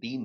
3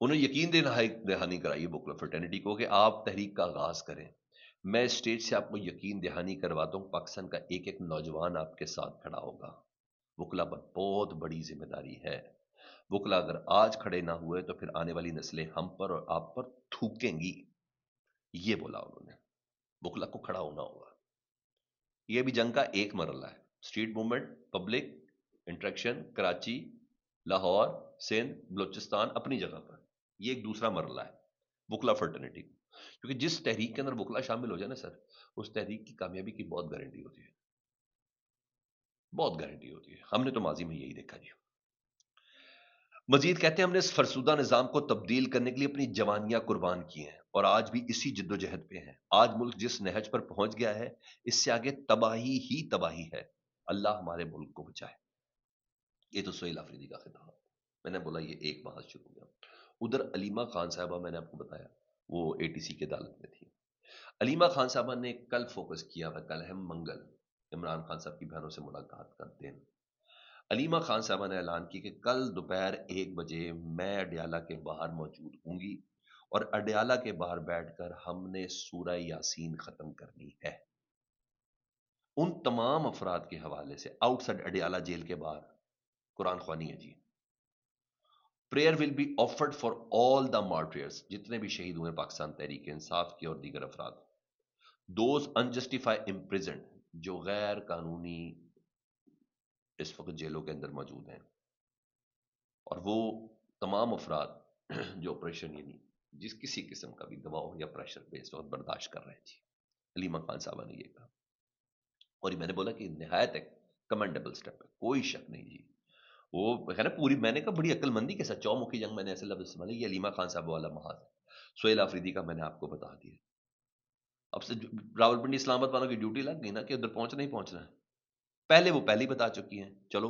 انہیں یقین دہانی کرائی بکلا فرٹرنیٹی کو کہ آپ تحریک کا آغاز کریں. میں اسٹیج سے آپ کو یقین دہانی کرواتا ہوں پاکستان کا ایک ایک نوجوان آپ کے ساتھ کھڑا ہوگا. وکلا پر بہت بڑی ذمہ داری ہے. وکلا اگر آج کھڑے نہ ہوئے تو پھر آنے والی نسلیں ہم پر اور آپ پر تھوکیں گی. یہ بولا انہوں نے. وکلا کو کھڑا ہونا ہوگا. یہ بھی جنگ کا ایک مرحلہ ہے. Street movement, public interaction, Karachi, Lahore, Sindh, Balochistan اپنی جگہ پر. یہ ایک دوسرا مرحلہ ہے وکلا فرٹرنیٹی. کیونکہ جس تحریک کے اندر وکلا شامل ہو جائے نا سر، اس تحریک کی کامیابی کی بہت گارنٹی ہوتی ہے. بہت گارنٹی ہوتی ہے. ہم نے تو ماضی میں یہی دیکھا جی. مزید کہتے ہیں ہم نے اس فرسودہ نظام کو تبدیل کرنے کے لیے اپنی جوانیاں قربان کی ہیں اور آج بھی اسی جد و جہد پہ ہیں. آج ملک جس نہج پر پہنچ گیا ہے اس سے آگے تباہی ہی تباہی ہے. اللہ ہمارے ملک کو بچائے. یہ تو سہیل آفریدی کا خطاب. میں نے بولا یہ ایک بحث شروع ہو گیا. ادھر علیمہ خان صاحبہ، میں نے آپ کو بتایا وہ ATC کی عدالت میں تھی. علیمہ خان صاحبہ نے کل فوکس کیا ہوا، کل ہے منگل، عمران خان صاحب کی بہنوں سے ملاقات کا دن. علیمہ خان صاحبہ نے اعلان کی کہ کل دوپہر 1 بجے میں اڈیالہ کے باہر موجود ہوں گی اور اڈیالہ کے باہر بیٹھ کر ہم نے سورہ یاسین ختم کرنی ہے. ان تمام افراد کے حوالے سے آؤٹ سائڈ اڈیالہ جیل کے باہر قرآن خوانی ہے جی. Prayer will be offered for all the martyrs, جتنے بھی شہید ہوئے پاکستان تحریک انصاف کے اور دیگر افراد. دوز انجسٹیفائی امپریزنڈ، جو غیر قانونی اس وقت جیلوں کے اندر موجود ہیں، اور وہ تمام افراد جو آپریشن یعنی جس کسی قسم کا بھی دباؤ یا پریشر پہ اس وقت برداشت کر رہے ہیں جی. علیمہ خان صاحبہ نے یہ کہا اور میں نے بولا کہ نہایت ایک کمنڈیبل سٹیپ ہے، کوئی شک نہیں جی. وہ ہے نا پوری، میں نے کہا بڑی عقل مندی کے ساتھ چومکھی جنگ میں نے ایسے لفظ استعمال. یہ علیمہ خان صاحب والا محاذ ہے. سہیل آفریدی کا میں نے آپ کو بتا دیا. اب سے راولپنڈی اسلام آباد والوں کی ڈیوٹی لگ گئی نا کہ ادھر پہنچنا ہی پہنچنا ہے. پہلے وہ پہلے ہی بتا چکی ہیں چلو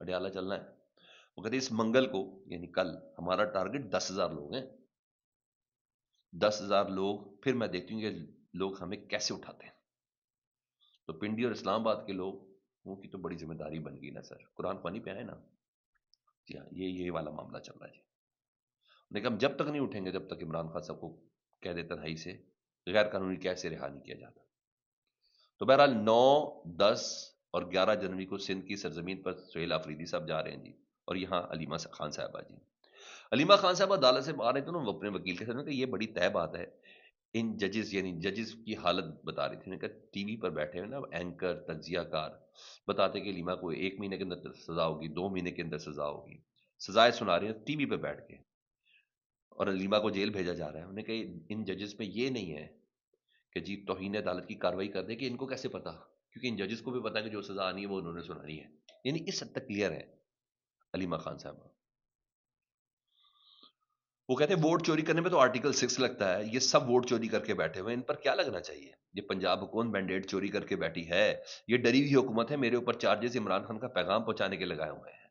اڈیالہ چلنا ہے. وہ کہتے ہیں اس منگل کو یعنی کل ہمارا ٹارگٹ 10,000 لوگ ہیں. 10,000 لوگ، پھر میں دیکھتی ہوں کہ لوگ ہمیں کیسے اٹھاتے ہیں. تو پنڈی اور اسلام آباد کے لوگوں کی تو بڑی ذمہ داری بن گئی نا سر. قرآن خوانی پہ آئے نا جی. ہاں یہ والا معاملہ چل رہا ہے جی. لیکن ہم جب تک نہیں اٹھیں گے جب تک عمران خان صاحب کو کہہ دے تنہائی سے غیر قانونی کیسے رہا نہیں کیا جاتا. تو بہرحال 9، 10 اور 11 جنوری کو سندھ کی سرزمین پر سہیل آفریدی صاحب جا رہے ہیں جی. اور یہاں علیمہ خان صاحبہ جی. علیمہ خان صاحبہ عدالت سے باہر آئے تھے نا، وہ اپنے وکیل کے ساتھ کہ یہ بڑی طے بات ہے. ان ججز یعنی ججز کی حالت بتا رہی تھی کہ ٹی وی پر بیٹھے ہوئے نا اینکر تجزیہ کار بتاتے کہ علیمہ کو 1 مہینے کے اندر سزا ہوگی، 2 مہینے کے اندر سزا ہوگی. سزائیں سنا رہی ہیں ٹی وی پہ بیٹھ کے اور علیمہ کو جیل بھیجا جا رہا ہے. انہوں نے کہا ان ججز میں یہ نہیں ہے کہ جی توہین عدالت کی کاروائی کر دے، کہ ان کو کیسے پتا، کیونکہ ان ججز کو بھی پتا ہے کہ جو سزا آنی ہے وہ انہوں نے سنانی ہے. یعنی اس حد تک کلیئر ہے علیمہ خان صاحب. وہ کہتے ہیں ووٹ چوری کرنے میں تو آرٹیکل 6 لگتا ہے، یہ سب ووٹ چوری کر کے بیٹھے ہوئے، ان پر کیا لگنا چاہیے؟ یہ پنجاب حکومت بینڈیڈ چوری کر کے بیٹھی ہے. یہ ڈری ہوئی حکومت ہے. میرے اوپر چارجز عمران خان کا پیغام پہنچانے کے لگائے ہوئے ہیں.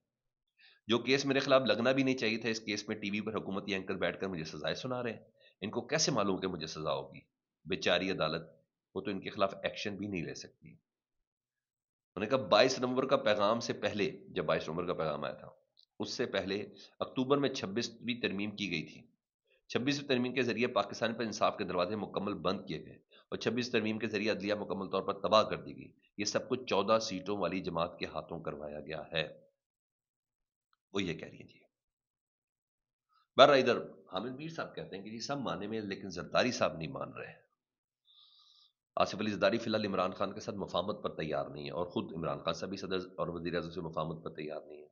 جو کیس میرے خلاف لگنا بھی نہیں چاہیے تھا، اس کیس میں ٹی وی پر حکومتی اینکر بیٹھ کر مجھے سزائیں سنا رہے ہیں. ان کو کیسے معلوم کہ مجھے سزا ہوگی؟ بیچاری عدالت، وہ تو ان کے خلاف ایکشن بھی نہیں لے سکتی. انہوں نے کہا 22 نومبر کا پیغام سے پہلے، جب 22 نومبر کا پیغام آیا تھا اس سے پہلے اکتوبر میں 26ویں ترمیم کی گئی تھی. 26ویں ترمیم کے ذریعے پاکستان پر انصاف کے دروازے مکمل بند کیے گئے اور 26 ترمیم کے ذریعے عدلیہ مکمل طور پر تباہ کر دی گئی. یہ سب کچھ 14 سیٹوں والی جماعت کے ہاتھوں کروایا گیا ہے. وہ یہ کہہ رہی ہیں جی. بہرحال ادھر حامد میر صاحب کہتے ہیں کہ جی سب مانے میں، لیکن زرداری صاحب نہیں مان رہے. آصف علی زرداری فی الحال عمران خان کے ساتھ مفاہمت پر تیار نہیں ہے اور خود عمران خان صاحب بھی صدر اور وزیر اعظم سے مفاہمت پر تیار نہیں ہے.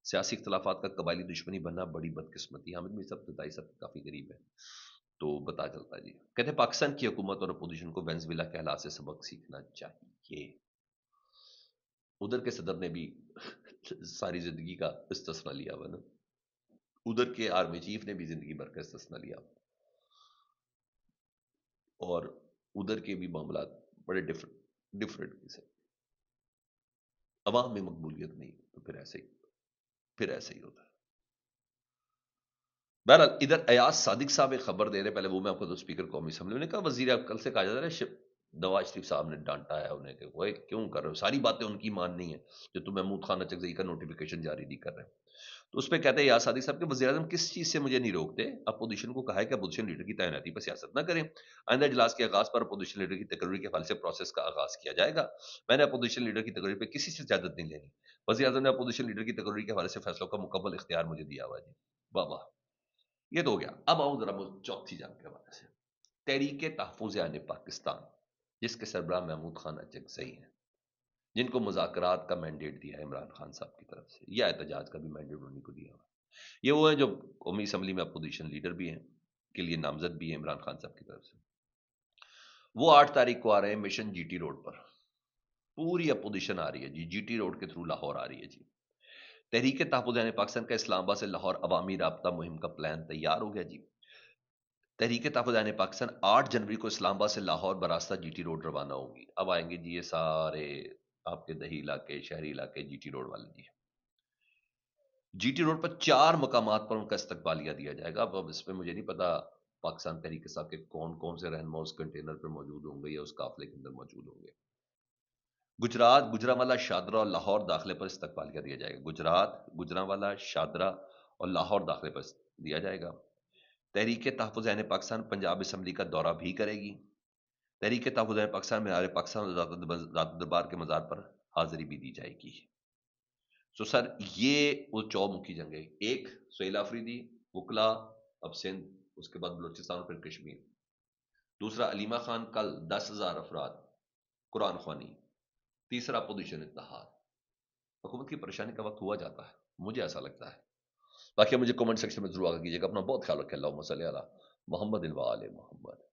سیاسی اختلافات کا قبائلی دشمنی بننا بڑی بدقسمتی. حامد میر صاحب تدائی صاحب کافی قریب ہے تو بتا چلتا ہے جی. کہتے ہیں پاکستان کی حکومت اور اپوزیشن کو وینزویلا کے حالات سے سبق سیکھنا چاہیے. ادھر کے صدر نے بھی ساری زندگی کا استثنا لیا ہوا نا، ادھر کے آرمی چیف نے بھی زندگی بھر کا استثنا لیا اور ادھر کے بھی معاملات بڑے ڈفرنٹ قسم. عوام میں مقبولیت نہیں تو پھر ایسے ہی ہوتا ہے. بہرحال ادھر ایاز صادق صاحب ایک خبر دے رہے، پہلے وہ میں آپ کو تو اسپیکر قومی اسمبلی نے کہا وزیر کل سے کہا جا رہا ہے نواز شریف صاحب نے ڈانٹا ہے انہیں کہ وہ کیوں کر رہے ہو، ساری باتیں ان کی ماننی ہیں جو تم محمود خان اچکزئی کا نوٹیفیکیشن جاری نہیں کر رہے. تو اس پہ کہتے ہیں یار صادق صاحب کہ وزیر اعظم کس چیز سے مجھے نہیں روکتے. اپوزیشن کو کہا ہے کہ اپوزیشن لیڈر کی تعیناتی پر سیاست نہ کریں. آئندہ اجلاس کے آغاز پر اپوزیشن لیڈر کی تقرری کے حوالے سے پروسیس کا آغاز کیا جائے گا. میں نے اپوزیشن لیڈر کی تقرری پہ کسی سے اجازت نہیں لینی. وزیر اعظم نے اپوزیشن لیڈر کی تقرری کے حوالے سے فیصلوں کا مکمل اختیار مجھے دیا ہوا جی. واہ واہ، یہ تو ہو گیا. اب آؤں ذرا چوتھی جنگ کے حوالے سے. تحریک تحفظ پاکستان جس کے سربراہ محمود خان اچکزئی ہیں، جن کو مذاکرات کا مینڈیٹ دیا ہے عمران خان صاحب کی طرف سے، یا احتجاج کا بھی مینڈیٹ انہیں کو دیا ہوا. یہ وہ ہیں جو قومی اسمبلی میں اپوزیشن لیڈر بھی ہیں، کے لیے نامزد بھی ہیں عمران خان صاحب کی طرف سے. وہ 8 تاریخ کو آ رہے ہیں مشن جی ٹی روڈ پر. پوری اپوزیشن آ رہی ہے جی، جی ٹی روڈ کے تھرو لاہور آ رہی ہے جی. تحریک تحفظ پاکستان کا اسلام آباد سے لاہور عوامی رابطہ مہم کا پلان تیار ہو گیا جی. تحریک تحفظ پاکستان 8 جنوری کو اسلام آباد سے لاہور براستہ جی ٹی روڈ روانہ ہوگی. اب آئیں گے جی یہ سارے آپ کے دیہی علاقے، شہری علاقے، جی ٹی روڈ والے جی. جی ٹی روڈ پر 4 مقامات پر ان کا استقبالیہ دیا جائے گا. اب اس پہ مجھے نہیں پتا پاکستان تحریک صاحب کے کون کون سے رہنما اس کنٹینر پہ موجود ہوں گے یا اس قافلے کے اندر موجود ہوں گے. گجرات، گجرانوالہ، شادرہ اور لاہور داخلے پر استقبالیہ دیا جائے گا. گجرات، گجرانوالہ، شادرہ اور لاہور داخلے پر دیا جائے گا. تحریک تحفظ پاکستان پنجاب اسمبلی کا دورہ بھی کرے گی. تحریک تحفظ پاکستان میں پاکستان ذات دربار کے مزار پر حاضری بھی دی جائے گی. سو سر یہ وہ چومکھی جنگیں، ایک سہیل آفریدی، وکلا، اب سندھ، اس کے بعد بلوچستان اور پھر کشمیر. دوسرا علیمہ خان کل 10,000 افراد قرآن خوانی. تیسرا اپوزیشن اتحاد. حکومت کی پریشانی کا وقت ہوا جاتا ہے، مجھے ایسا لگتا ہے. باقی مجھے کمنٹ سیکشن میں ضرور آگے کیجیے گا. اپنا بہت خیال رکھیں. اللہم صلی علی محمد و آل محمد.